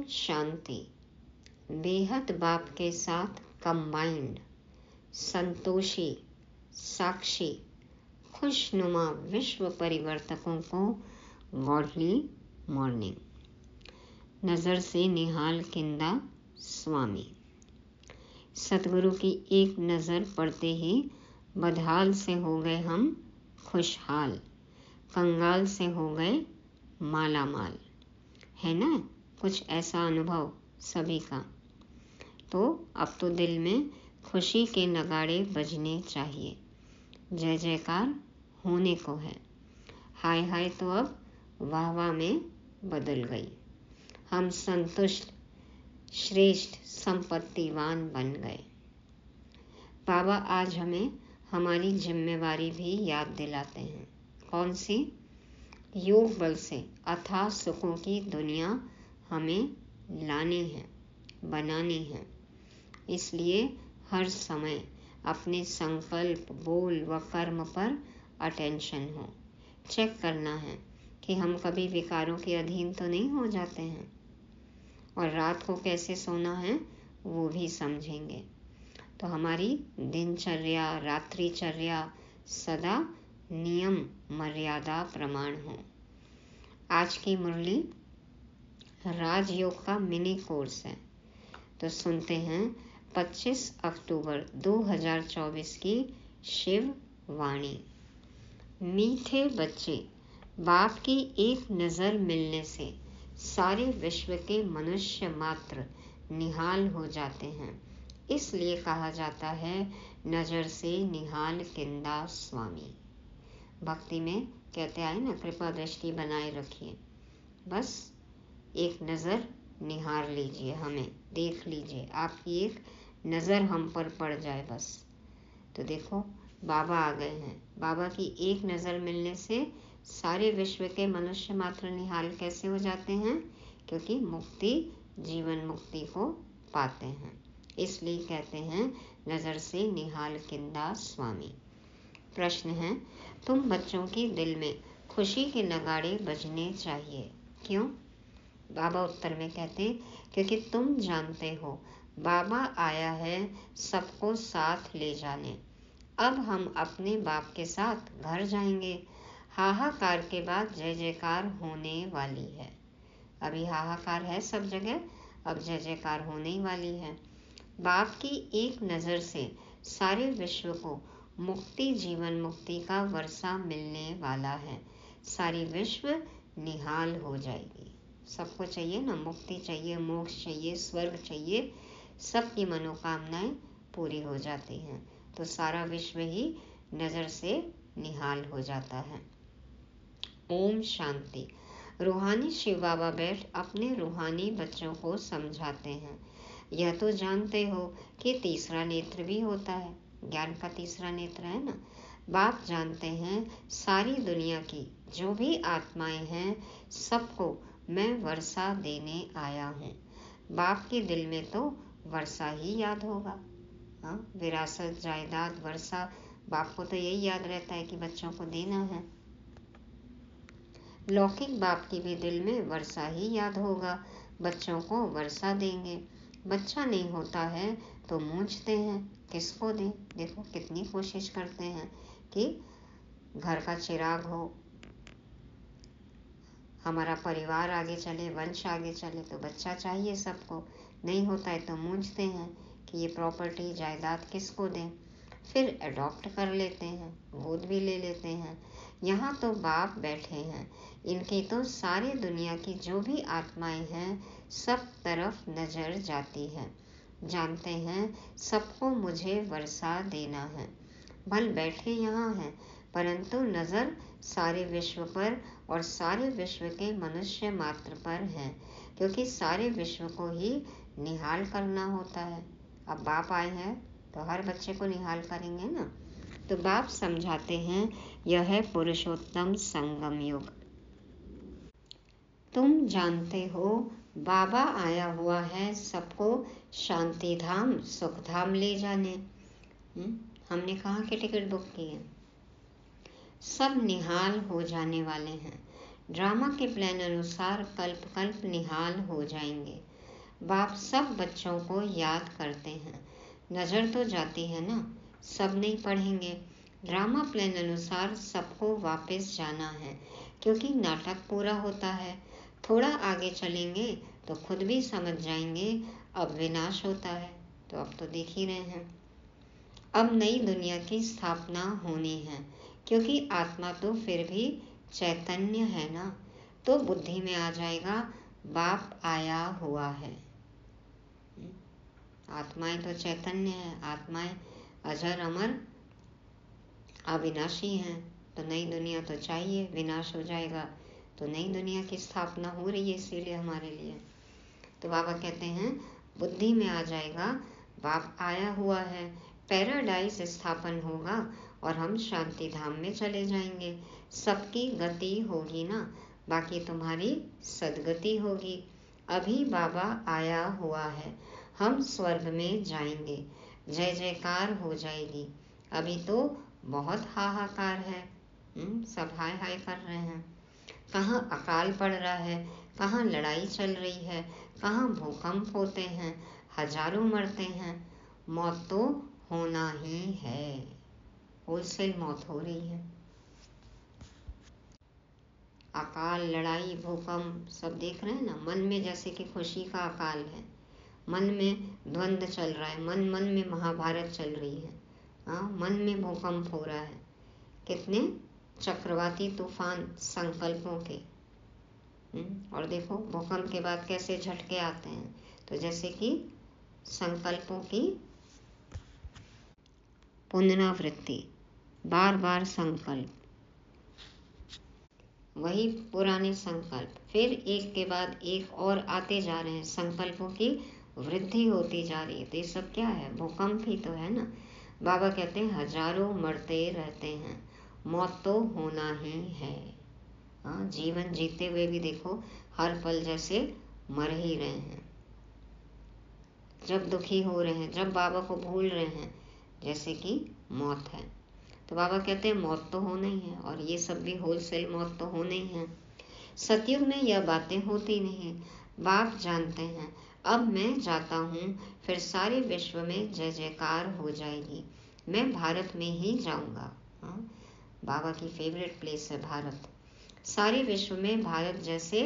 शांति बेहद बाप के साथ कंबाइंड, संतोषी, साक्षी, खुशनुमा विश्व परिवर्तकों को गॉडली मॉर्निंग। नज़र से निहाल किंदा स्वामी। सतगुरु की एक नज़र पड़ते ही बदहाल से हो गए हम खुशहाल, कंगाल से हो गए मालामाल। है ना कुछ ऐसा अनुभव सभी का? तो अब तो दिल में खुशी के नगाड़े बजने चाहिए, जय जयकार होने को है। हाय हाय तो अब वाह वाह में बदल गई। हम संतुष्ट, श्रेष्ठ, संपत्तिवान बन गए। बाबा आज हमें हमारी जिम्मेवारी भी याद दिलाते हैं। कौन सी? योग बल से अथाह सुखों की दुनिया हमें लानी है, बनानी है। इसलिए हर समय अपने संकल्प, बोल व कर्म पर अटेंशन हो। चेक करना है कि हम कभी विकारों के अधीन तो नहीं हो जाते हैं, और रात को कैसे सोना है वो भी समझेंगे। तो हमारी दिनचर्या, रात्रिचर्या सदा नियम मर्यादा प्रमाण हो। आज की मुरली राजयोग का मिनी कोर्स है, तो सुनते हैं 25 अक्टूबर 2024 की शिव वाणी। मीठे बच्चे, बाप की एक नज़र मिलने से सारे विश्व के मनुष्य मात्र निहाल हो जाते हैं। इसलिए कहा जाता है नज़र से निहाल किंदा स्वामी। भक्ति में कहते आए ना, कृपा दृष्टि बनाए रखिए। बस एक नज़र निहार लीजिए, हमें देख लीजिए, आपकी एक नज़र हम पर पड़ जाए बस। तो देखो बाबा आ गए हैं। बाबा की एक नज़र मिलने से सारे विश्व के मनुष्य मात्र निहाल कैसे हो जाते हैं? क्योंकि मुक्ति, जीवन मुक्ति को पाते हैं। इसलिए कहते हैं नज़र से निहाल किंदा स्वामी। प्रश्न है, तुम बच्चों के दिल में खुशी के नगाड़े बजने चाहिए। क्यों? बाबा उत्तर में कहते, क्योंकि तुम जानते हो बाबा आया है सबको साथ ले जाने। अब हम अपने बाप के साथ घर जाएंगे। हाहाकार के बाद जय जयकार होने वाली है। अभी हाहाकार है सब जगह, अब जय जयकार होने ही वाली है। बाप की एक नज़र से सारे विश्व को मुक्ति, जीवन मुक्ति का वर्षा मिलने वाला है। सारी विश्व निहाल हो जाएगी। सबको चाहिए ना, मुक्ति चाहिए, मोक्ष चाहिए, स्वर्ग चाहिए, सबकी मनोकामनाएं पूरी हो जाती हैं। तो सारा विश्व ही नज़र से निहाल हो जाता है। ओम शांति। रूहानी शिव बाबा बैठ अपने रूहानी बच्चों को समझाते हैं। यह तो जानते हो कि तीसरा नेत्र भी होता है, ज्ञान का तीसरा नेत्र है ना। बाप जानते हैं सारी दुनिया की जो भी आत्माएं हैं सबको मैं वर्षा देने आया हूँ। बाप के दिल में तो वर्षा ही याद होगा। हाँ, विरासत, जायदाद, वर्षा, बाप को तो यही याद रहता है कि बच्चों को देना है। लौकिक बाप की भी दिल में वर्षा ही याद होगा, बच्चों को वर्षा देंगे। बच्चा नहीं होता है तो मूंझते हैं किसको दें। देखो कितनी कोशिश करते हैं कि घर का चिराग हो, हमारा परिवार आगे चले, वंश आगे चले, तो बच्चा चाहिए सबको। नहीं होता है तो मूंझते हैं कि ये प्रॉपर्टी, जायदाद किसको दें। फिर अडॉप्ट कर लेते हैं, गोद भी ले लेते हैं। यहाँ तो बाप बैठे हैं, इनकी तो सारी दुनिया की जो भी आत्माएं हैं सब तरफ नजर जाती है। जानते हैं सबको मुझे वर्षा देना है। भल बैठे यहाँ हैं परंतु नज़र सारे विश्व पर और सारे विश्व के मनुष्य मात्र पर है, क्योंकि सारे विश्व को ही निहाल करना होता है। अब बाप आए हैं तो हर बच्चे को निहाल करेंगे ना। तो बाप समझाते हैं यह है पुरुषोत्तम संगम युग। तुम जानते हो बाबा आया हुआ है सबको शांति धाम, सुख धाम ले जाने। हमने कहाँ की टिकट बुक की है? सब निहाल हो जाने वाले हैं। ड्रामा के प्लान अनुसार कल्प कल्प निहाल हो जाएंगे। बाप सब बच्चों को याद करते हैं। नज़र तो जाती है ना, सब नहीं पढ़ेंगे। ड्रामा प्लान अनुसार सबको वापस जाना है, क्योंकि नाटक पूरा होता है। थोड़ा आगे चलेंगे तो खुद भी समझ जाएंगे अब विनाश होता है। तो अब तो देख ही रहे हैं। अब नई दुनिया की स्थापना होनी है, क्योंकि आत्मा तो फिर भी चैतन्य है ना। तो बुद्धि में आ जाएगा बाप आया हुआ है। आत्माएं तो चैतन्य है, आत्माएं अजर अमर अविनाशी हैं। तो नई दुनिया तो चाहिए, विनाश हो जाएगा तो नई दुनिया की स्थापना हो रही है इसीलिए हमारे लिए। तो बाबा कहते हैं बुद्धि में आ जाएगा बाप आया हुआ है, पैराडाइज स्थापन होगा और हम शांति धाम में चले जाएंगे। सबकी गति होगी ना, बाकी तुम्हारी सदगति होगी। अभी बाबा आया हुआ है, हम स्वर्ग में जाएंगे, जय जयकार हो जाएगी। अभी तो बहुत हाहाकार है, सब हाय हाय कर रहे हैं। कहाँ अकाल पड़ रहा है, कहाँ लड़ाई चल रही है, कहाँ भूकंप होते हैं, हजारों मरते हैं। मौत तो होना ही है, होलसेल मौत हो रही है। अकाल, लड़ाई, भूकंप सब देख रहे हैं ना। मन में जैसे कि खुशी का अकाल है, मन में द्वंद्व चल रहा है, मन मन में महाभारत चल रही है। मन में भूकंप हो रहा है। कितने चक्रवाती तूफान संकल्पों के। और देखो भूकंप के बाद कैसे झटके आते हैं, तो जैसे कि संकल्पों की पुनरावृत्ति, बार बार संकल्प, वही पुराने संकल्प फिर एक के बाद एक और आते जा रहे हैं, संकल्पों की वृद्धि होती जा रही है। तो ये सब क्या है, भूकंप ही तो है ना। बाबा कहते हैं हजारों मरते रहते हैं, मौत तो होना ही है। जीवन जीते हुए भी देखो हर पल जैसे मर ही रहे हैं। जब दुखी हो रहे हैं, जब बाबा को भूल रहे हैं, जैसे कि मौत है। तो बाबा कहते हैं मौत तो होना ही है, और ये सब भी होलसेल मौत तो होना ही है। सतयुग में यह बातें होती नहीं, बाप जानते हैं। अब मैं जाता हूँ, फिर सारे विश्व में जय जयकार हो जाएगी। मैं भारत में ही जाऊंगा। बाबा की फेवरेट प्लेस है भारत। सारे विश्व में भारत जैसे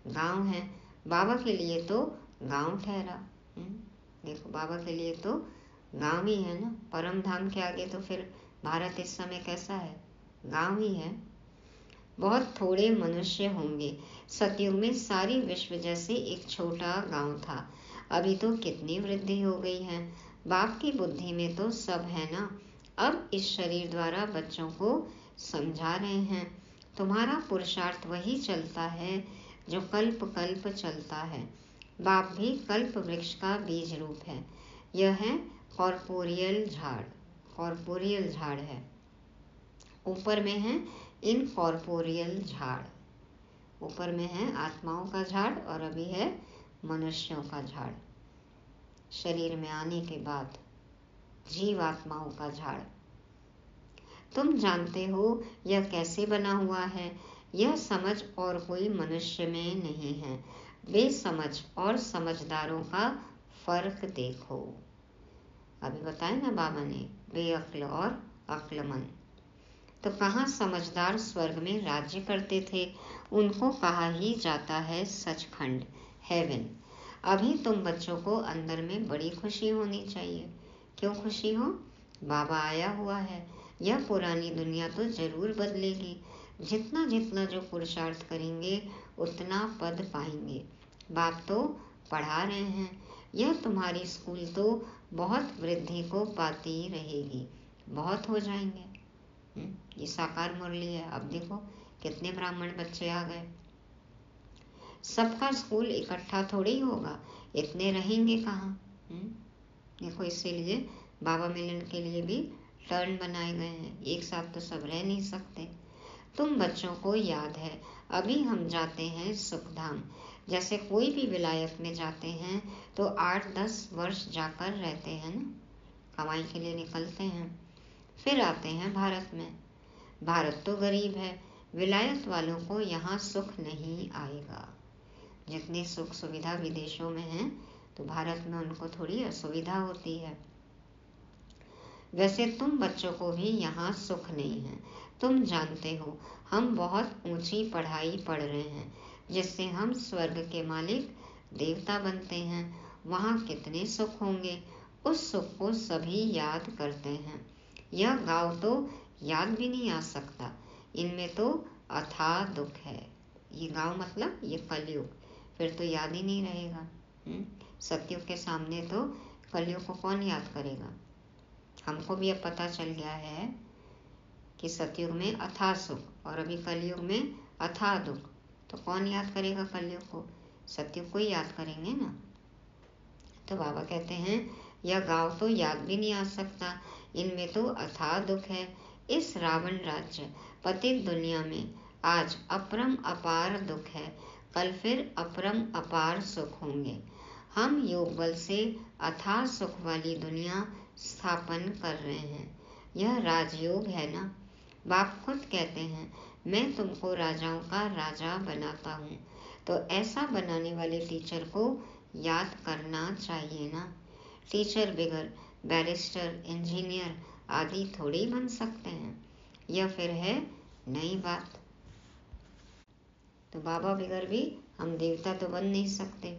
गांव है। बाबा के लिए तो गांव ठहरा। देखो बाबा के लिए तो गांव ही है ना। परम धाम के आगे तो फिर भारत इस समय कैसा है, गांव ही है। बहुत थोड़े मनुष्य होंगे। सतयुग में सारी विश्व जैसे एक छोटा गांव था, अभी तो कितनी वृद्धि हो गई है। बाप की बुद्धि में तो सब है ना। अब इस शरीर द्वारा बच्चों को समझा रहे हैं। तुम्हारा पुरुषार्थ वही चलता है जो कल्प कल्प चलता है। बाप भी कल्प वृक्ष का बीज रूप है। यह है कॉर्पोरियल झाड़, कॉर्पोरियल झाड़ है। ऊपर में है इनकॉर्पोरियल झाड़, ऊपर में है आत्माओं का झाड़ और अभी है मनुष्यों का झाड़। शरीर में आने के बाद जीव आत्माओं का झाड़। तुम जानते हो यह कैसे बना हुआ है। यह समझ और कोई मनुष्य में नहीं है। बेसमझ और समझदारों का फर्क देखो। अभी बताया ना बाबा ने, बेअक्ल और अक्लमंद। तो कहाँ समझदार स्वर्ग में राज्य करते थे, उनको कहा ही जाता है सचखंड, हेवन। अभी तुम बच्चों को अंदर में बड़ी खुशी होनी चाहिए। क्यों खुशी हो, बाबा आया हुआ है। यह पुरानी दुनिया तो जरूर बदलेगी। जितना जितना जो पुरुषार्थ करेंगे उतना पद पाएंगे। बाप तो पढ़ा रहे हैं। यह तुम्हारी स्कूल तो बहुत वृद्धि को पाती रहेगी, बहुत हो जाएंगे। ये साकार मुरली है। अब देखो कितने ब्राह्मण बच्चे आ गए। सबका स्कूल इकट्ठा थोड़ी होगा, इतने रहेंगे कहाँ। देखो इसीलिए बाबा मिलन के लिए भी टर्न बनाए गए हैं। एक साथ तो सब रह नहीं सकते। तुम बच्चों को याद है अभी हम जाते हैं सुखधाम। जैसे कोई भी विलायत में जाते हैं तो 8-10 वर्ष जाकर रहते हैं ना, कमाई के लिए निकलते हैं, फिर आते हैं भारत में। भारत तो गरीब है, विलायत वालों को यहाँ सुख नहीं आएगा। जितनी सुख सुविधा विदेशों में है तो भारत में उनको थोड़ी असुविधा होती है। वैसे तुम बच्चों को भी यहाँ सुख नहीं है। तुम जानते हो हम बहुत ऊंची पढ़ाई पढ़ रहे हैं जिससे हम स्वर्ग के मालिक देवता बनते हैं। वहाँ कितने सुख होंगे, उस सुख को सभी याद करते हैं। यह गाँव तो याद भी नहीं आ सकता, इनमें तो अथाह दुख है। ये गाँव मतलब ये कलयुग, फिर तो याद ही नहीं रहेगा। सतयुग के सामने तो कलयुग को कौन याद करेगा। हमको भी अब पता चल गया है कि सतयुग में अथाह सुख और अभी कलयुग में अथाह दुख, तो कौन याद करेगा कलयुग को, सतयुग को ही याद करेंगे ना। तो बाबा कहते हैं यह गाँव तो याद भी नहीं आ सकता, इनमें तो अथाह दुख है। इस रावण राज्य पतित दुनिया में आज अपरम अपार दुख है, कल फिर अपरम अपार सुख होंगे। हम योग बल से अथाह सुख वाली दुनिया स्थापन कर रहे हैं। यह राजयोग है ना। बाप खुद कहते हैं मैं तुमको राजाओं का राजा बनाता हूँ, तो ऐसा बनाने वाले टीचर को याद करना चाहिए ना। टीचर बगैर बैरिस्टर, इंजीनियर आदि थोड़ी बन सकते हैं। यह फिर है नई बात। तो बाबा बगैर भी हम देवता तो बन नहीं सकते।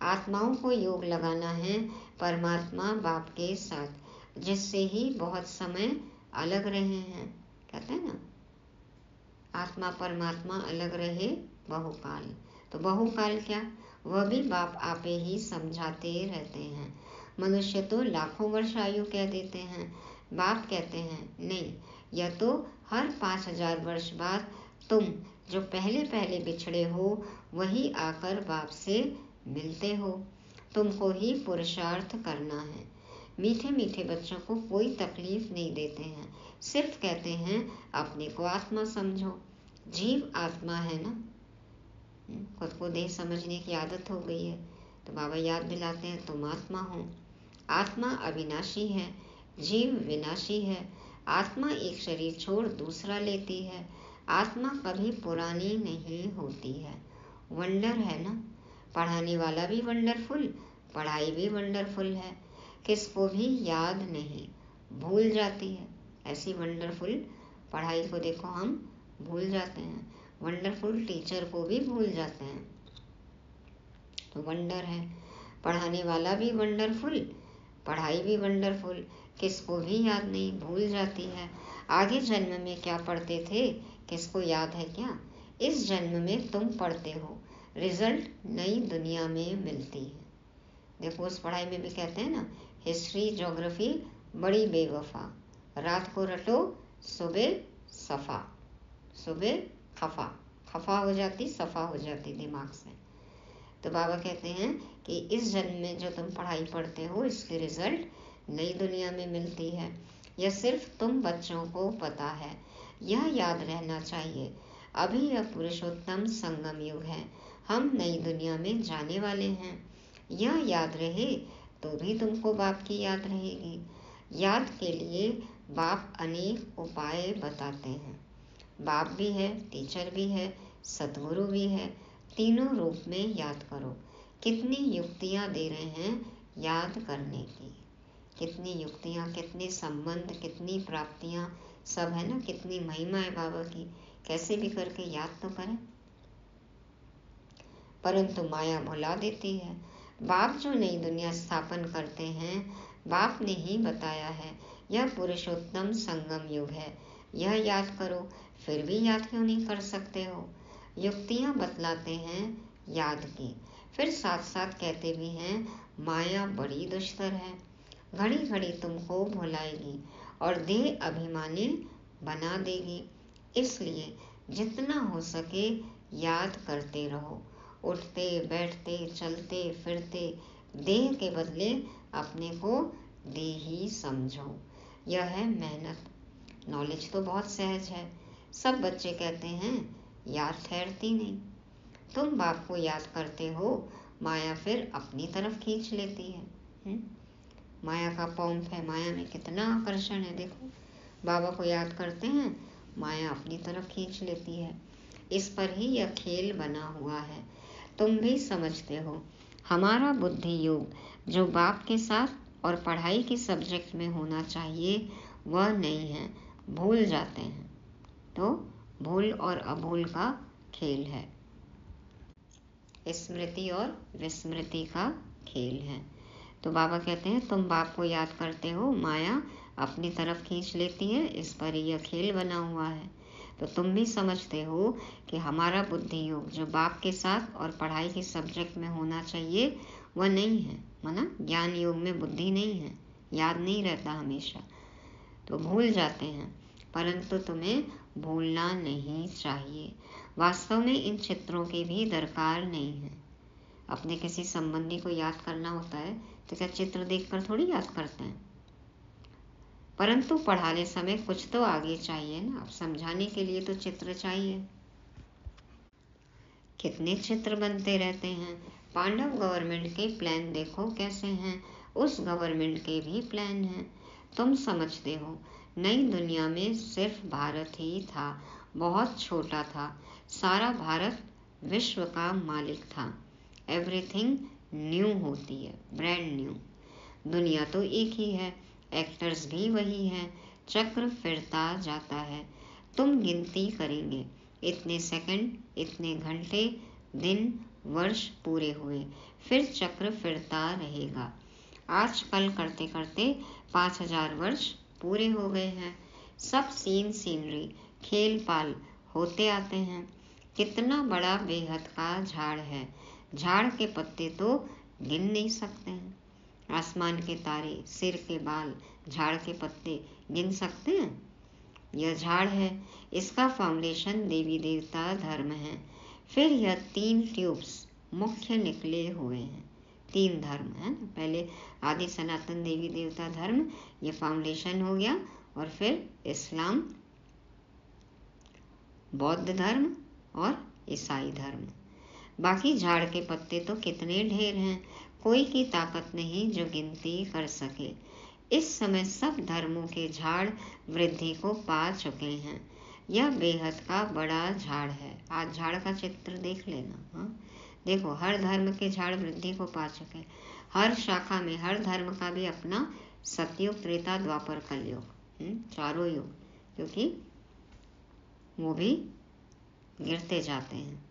आत्माओं को योग लगाना है परमात्मा बाप के साथ, जिससे ही बहुत समय अलग रहे हैं। कहते हैं ना आत्मा परमात्मा अलग रहे बहुकाल, तो बहुकाल क्या, वह भी बाप आपे ही समझाते रहते हैं। मनुष्य तो लाखों वर्ष आयु कह देते हैं, बाप कहते हैं नहीं, यह तो हर 5000 वर्ष बाद तुम जो पहले पहले बिछड़े हो वही आकर बाप से मिलते हो। तुमको ही पुरुषार्थ करना है। मीठे मीठे बच्चों को कोई तकलीफ नहीं देते हैं, सिर्फ कहते हैं अपने को आत्मा समझो। जीव आत्मा है ना, खुद को देह समझने की आदत हो गई है, तो बाबा याद दिलाते हैं तुम आत्मा हो। आत्मा अविनाशी है, जीव विनाशी है। आत्मा एक शरीर छोड़ दूसरा लेती है। आत्मा कभी पुरानी नहीं होती है। वंडर है ना। पढ़ाने वाला भी वंडरफुल, पढ़ाई भी वंडरफुल है। किसको भी याद नहीं, भूल जाती है। ऐसी वंडरफुल पढ़ाई को देखो हम भूल जाते हैं, वंडरफुल टीचर को भी भूल जाते हैं। तो वंडर है। पढ़ाने वाला भी वंडरफुल, पढ़ाई भी वंडरफुल, किसको भी याद नहीं, भूल जाती है। आगे जन्म में क्या पढ़ते थे किसको याद है क्या। इस जन्म में तुम पढ़ते हो, रिजल्ट नई दुनिया में मिलती है। देखो उस पढ़ाई में भी कहते हैं ना, हिस्ट्री ज्योग्राफी बड़ी बेवफा, रात को रटो सुबह सफ़ा, सुबह खफा, खफा हो जाती सफ़ा हो जाती दिमाग से। तो बाबा कहते हैं कि इस जन्म में जो तुम पढ़ाई पढ़ते हो इसकी रिजल्ट नई दुनिया में मिलती है। यह सिर्फ तुम बच्चों को पता है, यह याद रहना चाहिए। अभी यह पुरुषोत्तम संगम युग है, हम नई दुनिया में जाने वाले हैं। यह याद रहे तो भी तुमको बाप की याद रहेगी। याद के लिए बाप अनेक उपाय बताते हैं। बाप भी है, टीचर भी है, सतगुरु भी है, तीनों रूप में याद करो। कितनी युक्तियाँ दे रहे हैं याद करने की, कितनी युक्तियाँ, कितने संबंध, कितनी प्राप्तियाँ, सब है ना। कितनी महिमा है बाबा की, कैसे भी करके याद तो करें। परंतु माया भुला देती है। बाप जो नई दुनिया स्थापन करते हैं, बाप ने ही बताया है यह पुरुषोत्तम संगम युग है, यह याद करो। फिर भी याद क्यों नहीं कर सकते हो। युक्तियाँ बतलाते हैं याद की, फिर साथ साथ कहते भी हैं माया बड़ी दुष्कर है, घड़ी घड़ी तुमको भुलाएगी और देह अभिमानी बना देगी। इसलिए जितना हो सके याद करते रहो। उठते बैठते चलते फिरते देह के बदले अपने को देही समझो। यह है मेहनत। नॉलेज तो बहुत सहज है, सब बच्चे कहते हैं याद ठहरती नहीं। तुम बाप को याद करते हो, माया फिर अपनी तरफ खींच लेती है। माया का पौंफ है, माया में कितना आकर्षण है। देखो बाबा को याद करते हैं, माया अपनी तरफ खींच लेती है। इस पर ही यह खेल बना हुआ है। तुम भी समझते हो हमारा बुद्धि योग जो बाप के साथ और पढ़ाई के सब्जेक्ट में होना चाहिए वह नहीं है, भूल जाते हैं। तो भूल और अभूल का खेल है, स्मृति और विस्मृति का खेल है। तो बाबा कहते हैं तुम बाप को याद करते हो, माया अपनी तरफ खींच लेती है, इस पर यह खेल बना हुआ है। तो तुम भी समझते हो कि हमारा बुद्धि योग जो बाप के साथ और पढ़ाई के सब्जेक्ट में होना चाहिए वह नहीं है। माना ज्ञान योग में बुद्धि नहीं है, याद नहीं रहता हमेशा, तो भूल जाते हैं। परंतु तुम्हें भूलना नहीं चाहिए। वास्तव में इन चित्रों की भी दरकार नहीं है। अपने किसी संबंधी को याद करना होता है तो क्या चित्र देखकर थोड़ी याद करते हैं, परंतु पढ़ाने समय कुछ तो आगे चाहिए ना। अब समझाने के लिए तो चित्र चाहिए। कितने चित्र बनते रहते हैं। पांडव गवर्नमेंट के प्लान देखो कैसे हैं, उस गवर्नमेंट के भी प्लान हैं। तुम समझते हो नई दुनिया में सिर्फ भारत ही था, बहुत छोटा था। सारा भारत विश्व का मालिक था। एवरीथिंग न्यू होती है, ब्रांड न्यू। दुनिया तो एक ही है, एक्टर्स भी वही हैं। चक्र फिरता जाता है। तुम गिनती करेंगे, इतने सेकंड, इतने घंटे, दिन, वर्ष पूरे हुए, फिर चक्र फिरता रहेगा। आज कल करते करते 5000 वर्ष पूरे हो गए हैं। सब सीन सीनरी, खेल पाल होते आते हैं। कितना बड़ा बेहद का झाड़ है। झाड़ के पत्ते तो गिन नहीं सकते हैं। आसमान के तारे, सिर के बाल, झाड़ के पत्ते गिन सकते हैं? यह झाड़ है, इसका फाउंडेशन देवी देवता धर्म है। फिर यह 3 ट्यूब्स मुख्य निकले हुए हैं। 3 धर्म है ना, पहले आदि सनातन देवी देवता धर्म, ये फाउंडेशन हो गया, और फिर इस्लाम, बौद्ध धर्म और ईसाई धर्म। बाकी झाड़ के पत्ते तो कितने ढेर हैं, कोई की ताकत नहीं जो गिनती कर सके। इस समय सब धर्मों के झाड़ वृद्धि को पा चुके हैं। यह बेहद का बड़ा झाड़ है। आज झाड़ का चित्र देख लेना। हाँ, देखो हर धर्म के झाड़ वृद्धि को पा चुके। हर शाखा में हर धर्म का भी अपना सतयुग, त्रेता, द्वापर, कलयुग, चारों युग, क्योंकि वो भी गिरते जाते हैं।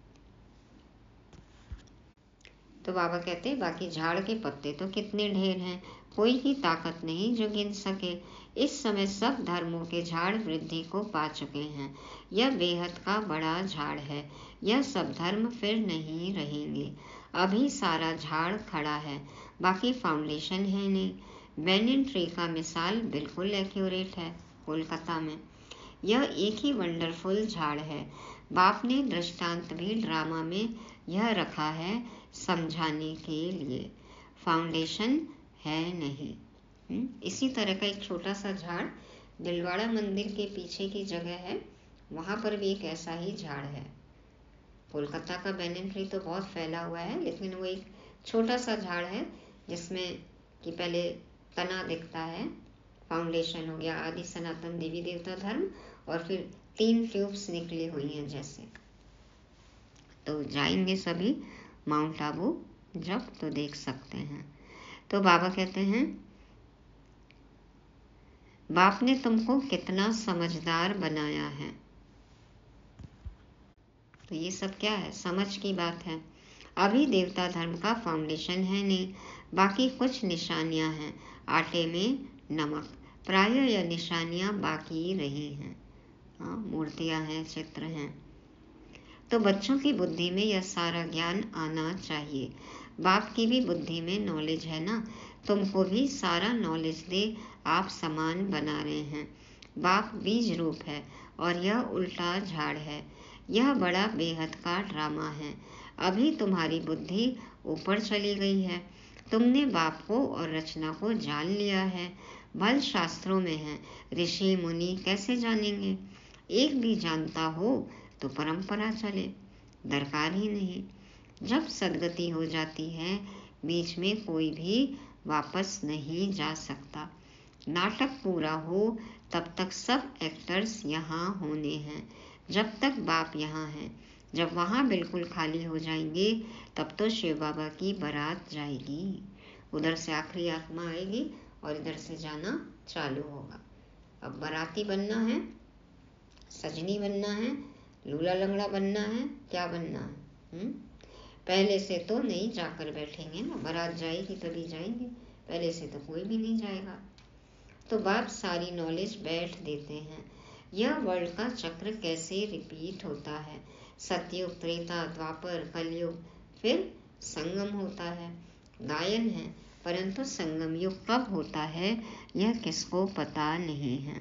तो बाबा कहते हैं बाकी झाड़ के पत्ते तो कितने ढेर हैं, कोई की ताकत नहीं जो गिन सके। इस समय सब धर्मों के झाड़ वृद्धि को पा चुके हैं। यह बेहद का बड़ा झाड़ है। यह सब धर्म फिर नहीं रहेंगे। अभी सारा झाड़ खड़ा है, बाकी फाउंडेशन है नहीं। बैनियन ट्री का मिसाल बिल्कुल एक्यूरेट है कोलकाता में। यह एक ही वंडरफुल झाड़ है। बाप ने दृष्टांत भी ड्रामा में यह रखा है समझाने के लिए। फाउंडेशन है नहीं। इसी तरह का एक छोटा सा झाड़ दिलवाड़ा मंदिर के पीछे की जगह है, वहां पर भी एक ऐसा ही झाड़ है। कोलकाता का बैनियन ट्री तो बहुत फैला हुआ है, लेकिन वो एक छोटा सा झाड़ है जिसमें कि पहले तना दिखता है, फाउंडेशन हो गया आदि सनातन देवी देवता धर्म, और फिर 3 ट्यूब्स निकली हुई हैं जैसे। तो जाएंगे सभी माउंट आबू जब तो देख सकते हैं। तो बाबा कहते हैं बाप ने तुमको कितना समझदार बनाया है। तो ये सब क्या है, समझ की बात है। अभी देवता धर्म का फाउंडेशन है नहीं, बाकी कुछ निशानियां हैं, आटे में नमक। प्राय यह निशानियां बाकी रही हैं। हाँ, मूर्तियां हैं, चित्र हैं। तो बच्चों की बुद्धि में यह सारा ज्ञान आना चाहिए। बाप की भी बुद्धि में नॉलेज है ना, तुमको भी सारा नॉलेज दे। आप समान बना रहे हैं। बाप बीज रूप है और यह उल्टा झाड़ है। यह बड़ा बेहद का ड्रामा है। अभी तुम्हारी बुद्धि ऊपर चली गई है। तुमने बाप को और रचना को जान लिया है। भल शास्त्रों में है, ऋषि मुनि कैसे जानेंगे। एक भी जानता हो तो परंपरा चले, दरकार ही नहीं। जब सदगति हो जाती है, बीच में कोई भी वापस नहीं जा सकता। नाटक पूरा हो तब तक सब एक्टर्स यहाँ होने हैं। जब तक बाप यहाँ हैं, जब वहाँ बिल्कुल खाली हो जाएंगे तब तो शिव बाबा की बारात जाएगी। उधर से आखिरी आत्मा आएगी और इधर से जाना चालू होगा। अब बाराती बनना है, सजनी बनना है, लूला लंगड़ा बनना है, क्या बनना है? पहले से तो नहीं जाकर बैठेंगे ना, बारात जाएगी तभी जाएंगे, पहले से तो कोई भी नहीं जाएगा। तो बाप सारी नॉलेज बैठ देते हैं। यह वर्ल्ड का चक्र कैसे रिपीट होता है। सतयुग, त्रेता, द्वापर, कलयुग, फिर संगम होता है। गायन है, परंतु संगम युग कब होता है यह किसको पता नहीं है।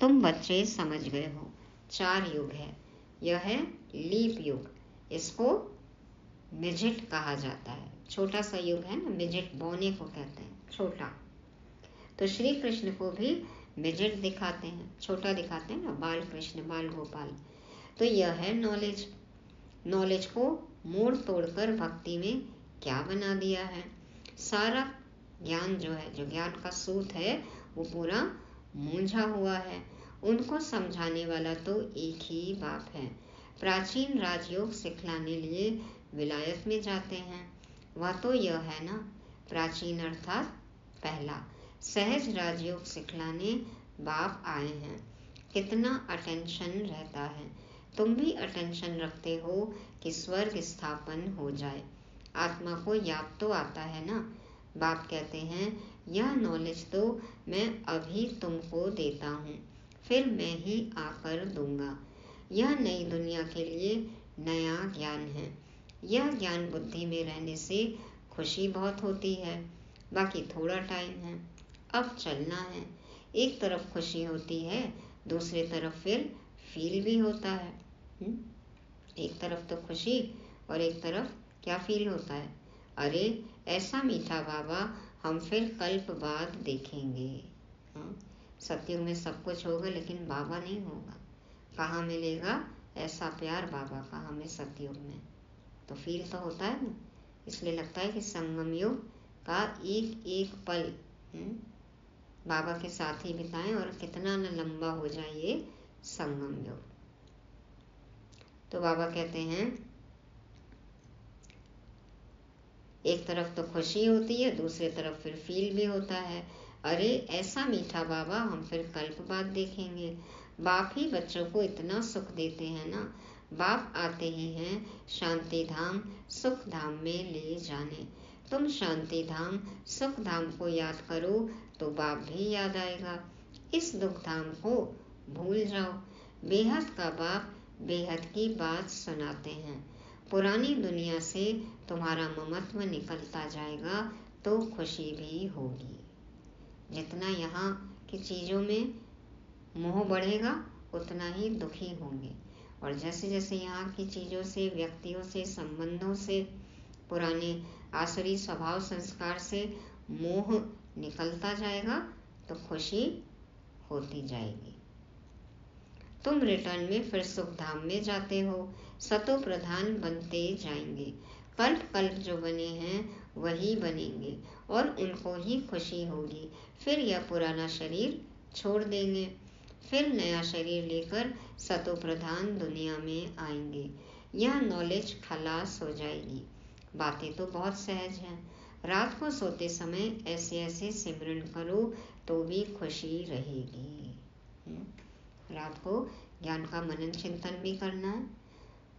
तुम बच्चे समझ गए हो, 4 युग है। यह है लीप युग, इसको मिजिट कहा जाता है। छोटा सा युग है ना, मिजिट बौने को कहते हैं, छोटा। तो श्री कृष्ण को भी मिजिट दिखाते हैं, छोटा दिखाते हैं ना, बाल कृष्ण, बाल गोपाल। तो यह है नॉलेज। नॉलेज को मोड़ तोड़कर भक्ति में क्या बना दिया है। सारा ज्ञान जो है, जो ज्ञान का सूत है, वो पूरा मूंझा हुआ है। उनको समझाने वाला तो एक ही बाप है। प्राचीन राजयोग सिखलाने लिए विलायत में जाते हैं। वह तो यह है ना, प्राचीन अर्थात पहला। सहज राजयोग सिखलाने बाप आए हैं। कितना अटेंशन रहता है। तुम भी अटेंशन रखते हो कि स्वर्ग स्थापन हो जाए। आत्मा को याद तो आता है ना। बाप कहते हैं यह नॉलेज तो मैं अभी तुमको देता हूँ, फिर मैं ही आकर दूंगा। यह नई दुनिया के लिए नया ज्ञान है। यह ज्ञान बुद्धि में रहने से खुशी बहुत होती है, बाकी थोड़ा टाइम है, अब चलना है। एक तरफ खुशी होती है, दूसरी तरफ फिर फील भी होता है। एक तरफ तो खुशी और एक तरफ क्या फील होता है, अरे ऐसा मीठा बाबा हम फिर कल्प बाद देखेंगे। सतयुग में सब कुछ होगा लेकिन बाबा नहीं होगा। कहाँ मिलेगा ऐसा प्यार बाबा का हमें सतयुग में? तो फील तो होता है ना। इसलिए लगता है कि संगम युग का एक एक पल बाबा के साथ ही बिताएं, और कितना न लंबा हो जाए ये संगम युग। तो बाबा कहते हैं एक तरफ तो खुशी होती है, दूसरी तरफ फिर फील भी होता है। अरे ऐसा मीठा बाबा हम फिर कल्प बाद देखेंगे। बाप ही बच्चों को इतना सुख देते हैं ना। बाप आते ही हैं शांति धाम सुख धाम में ले जाने। तुम शांति धाम सुख धाम को याद करो तो बाप भी याद आएगा। इस दुख धाम को भूल जाओ। बेहद का बाप बेहद की बात सुनाते हैं। पुरानी दुनिया से तुम्हारा ममत्व निकलता जाएगा तो खुशी भी होगी। जितना यहाँ की चीज़ों में मोह बढ़ेगा उतना ही दुखी होंगे, और जैसे जैसे यहाँ की चीज़ों से, व्यक्तियों से, संबंधों से, पुराने आसुरी स्वभाव संस्कार से मोह निकलता जाएगा तो खुशी होती जाएगी। तुम रिटर्न में फिर सुख धाम में जाते हो, सतो प्रधान बनते जाएंगे। कल्प कल्प जो बने हैं वही बनेंगे और उनको ही खुशी होगी। फिर यह पुराना शरीर छोड़ देंगे, फिर नया शरीर लेकर सतो प्रधान दुनिया में आएंगे। यह नॉलेज खलास हो जाएगी। बातें तो बहुत सहज हैं। रात को सोते समय ऐसे ऐसे सिमरन करो तो भी खुशी रहेगी। रात को ज्ञान का मनन चिंतन भी करना है,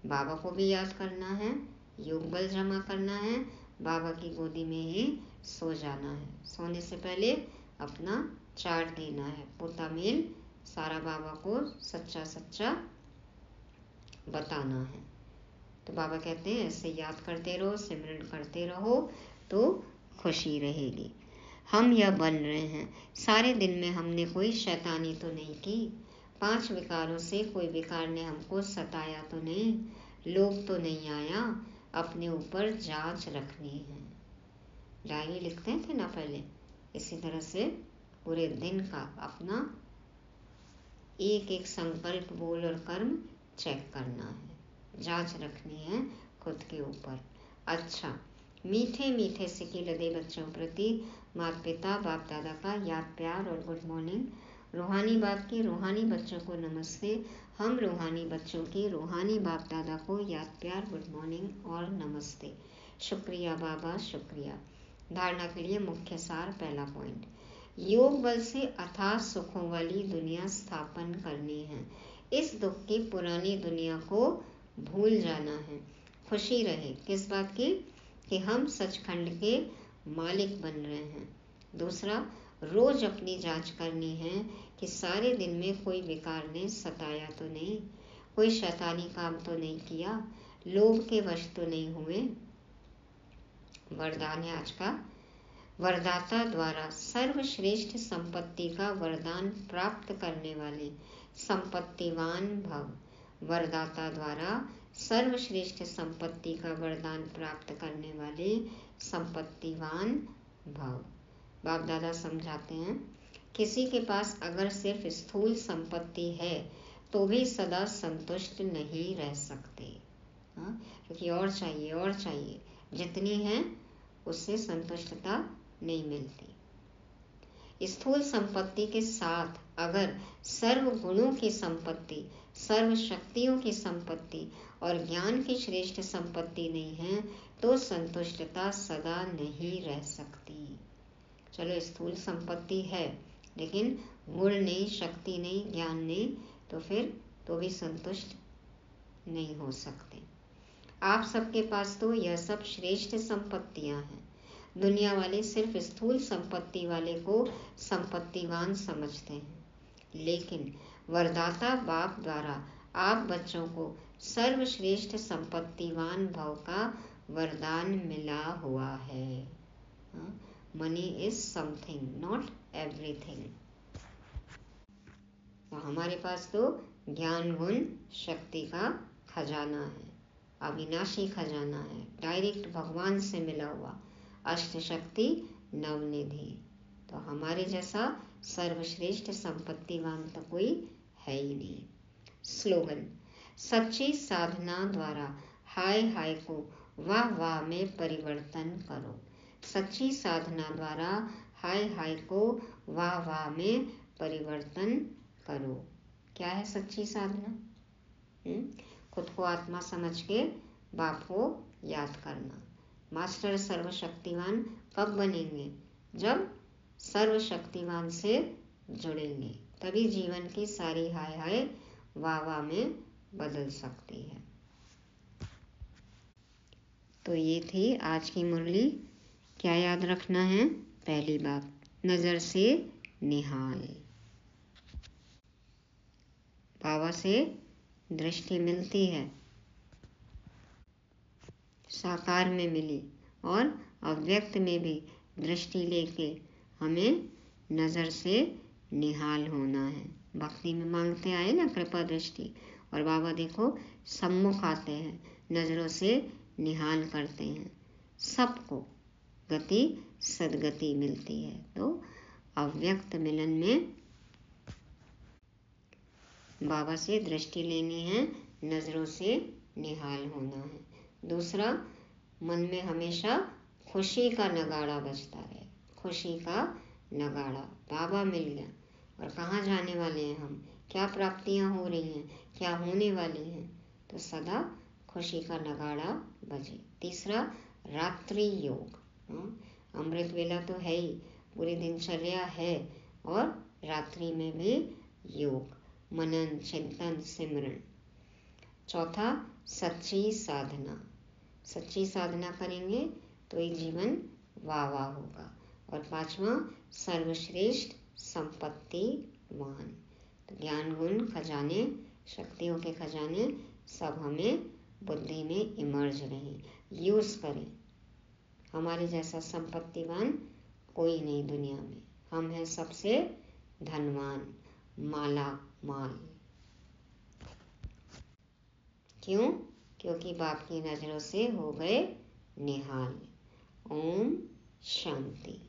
बाबा को भी याद करना है, योग बल जमा करना है, बाबा की गोदी में ही सो जाना है। सोने से पहले अपना चार्ट देना है, पोता मेल सारा बाबा को सच्चा सच्चा बताना है। तो बाबा कहते हैं ऐसे याद करते रहो, सिमरन करते रहो तो खुशी रहेगी। हम यह बन रहे हैं। सारे दिन में हमने कोई शैतानी तो नहीं की। 5 विकारों से कोई विकार ने हमको सताया तो नहीं, लोभ तो नहीं आया। अपने ऊपर जांच रखनी है। डायरी लिखते थे ना पहले, इसी तरह से पूरे दिन का अपना एक एक संकल्प, बोल और कर्म चेक करना है, जांच रखनी है खुद के ऊपर। अच्छा, मीठे मीठे सिके लदे बच्चों प्रति माता पिता बाप दादा का याद, प्यार और गुड मॉर्निंग। रूहानी बाप के रूहानी बच्चों को नमस्ते। हम रूहानी बच्चों के रूहानी बाप दादा को याद, प्यार, गुड मॉर्निंग और नमस्ते। शुक्रिया बाबा, शुक्रिया। धारणा के लिए मुख्य सार। पहला पॉइंट, योग बल से अथाह सुखों वाली दुनिया स्थापन करनी है। इस दुख की पुरानी दुनिया को भूल जाना है। खुशी रहे किस बात की कि हम सचखंड के मालिक बन रहे हैं। दूसरा, रोज अपनी जांच करनी है कि सारे दिन में कोई विकार ने सताया तो नहीं, कोई शैतानी काम तो नहीं किया, लोभ के वश तो नहीं हुए। वरदान है आज का, वरदाता द्वारा सर्वश्रेष्ठ संपत्ति का वरदान प्राप्त करने वाले संपत्तिवान भव। वरदाता द्वारा सर्वश्रेष्ठ संपत्ति का वरदान प्राप्त करने वाले संपत्तिवान भव। बाप दादा समझाते हैं, किसी के पास अगर सिर्फ स्थूल संपत्ति है तो भी सदा संतुष्ट नहीं रह सकते, क्योंकि और चाहिए, जितनी है उससे संतुष्टता नहीं मिलती। स्थूल संपत्ति के साथ अगर सर्व गुणों की संपत्ति, सर्व शक्तियों की संपत्ति और ज्ञान की श्रेष्ठ संपत्ति नहीं है तो संतुष्टता सदा नहीं रह सकती। चलो, स्थूल संपत्ति है लेकिन गुण नहीं, शक्ति नहीं, ज्ञान नहीं, तो फिर तो भी संतुष्ट नहीं हो सकते। आप सबके पास तो यह सब श्रेष्ठ संपत्तियां हैं। दुनिया वाले सिर्फ स्थूल संपत्ति वाले को संपत्तिवान समझते हैं, लेकिन वरदाता बाप द्वारा आप बच्चों को सर्वश्रेष्ठ संपत्तिवान भव का वरदान मिला हुआ है। Money is something, not everything. तो हमारे पास तो ज्ञान, गुण, शक्ति का खजाना है, अविनाशी खजाना है, डायरेक्ट भगवान से मिला हुआ अष्ट शक्ति नवनिधि। तो हमारे जैसा सर्वश्रेष्ठ संपत्तिवान तो कोई है ही नहीं। स्लोगन, सच्ची साधना द्वारा हाय हाय को वाह वाह में परिवर्तन करो। सच्ची साधना द्वारा हाय हाय को वाह वाह में परिवर्तन करो। क्या है सच्ची साधना? खुद को आत्मा समझ के बाप को याद करना। मास्टर सर्वशक्तिवान कब बनेंगे? जब सर्वशक्तिवान से जुड़ेंगे, तभी जीवन की सारी हाय हाय वाह वाह में बदल सकती है। तो ये थी आज की मुरली। क्या याद रखना है? पहली बात, नजर से निहाल। बाबा से दृष्टि मिलती है, साकार में मिली और अव्यक्त में भी दृष्टि लेके हमें नजर से निहाल होना है। भक्ति में मांगते आए ना कृपा दृष्टि, और बाबा देखो सम्मुख आते हैं, नजरों से निहाल करते हैं, सबको गति सदगति मिलती है। तो अव्यक्त मिलन में बाबा से दृष्टि लेनी है, नजरों से निहाल होना है। दूसरा, मन में हमेशा खुशी का नगाड़ा बजता रहे, खुशी का नगाड़ा। बाबा मिल गया और कहाँ जाने वाले हैं हम, क्या प्राप्तियां हो रही हैं, क्या होने वाली हैं, तो सदा खुशी का नगाड़ा बजे। तीसरा, रात्रि योग। अमृत वेला तो है ही, पूरी दिनचर्या है, और रात्रि में भी योग, मनन, चिंतन, सिमरन। चौथा, सच्ची साधना। सच्ची साधना करेंगे तो ये जीवन वाह वाह होगा। और पांचवा, सर्वश्रेष्ठ संपत्तिवान। तो ज्ञान, गुण, खजाने, शक्तियों के खजाने सब हमें बुद्धि में इमर्ज रहें, यूज करें। हमारे जैसा संपत्तिवान कोई नहीं दुनिया में, हम हैं सबसे धनवान, माला माल। क्यों? क्योंकि बाप की नजरों से हो गए निहाल। ओम शांति।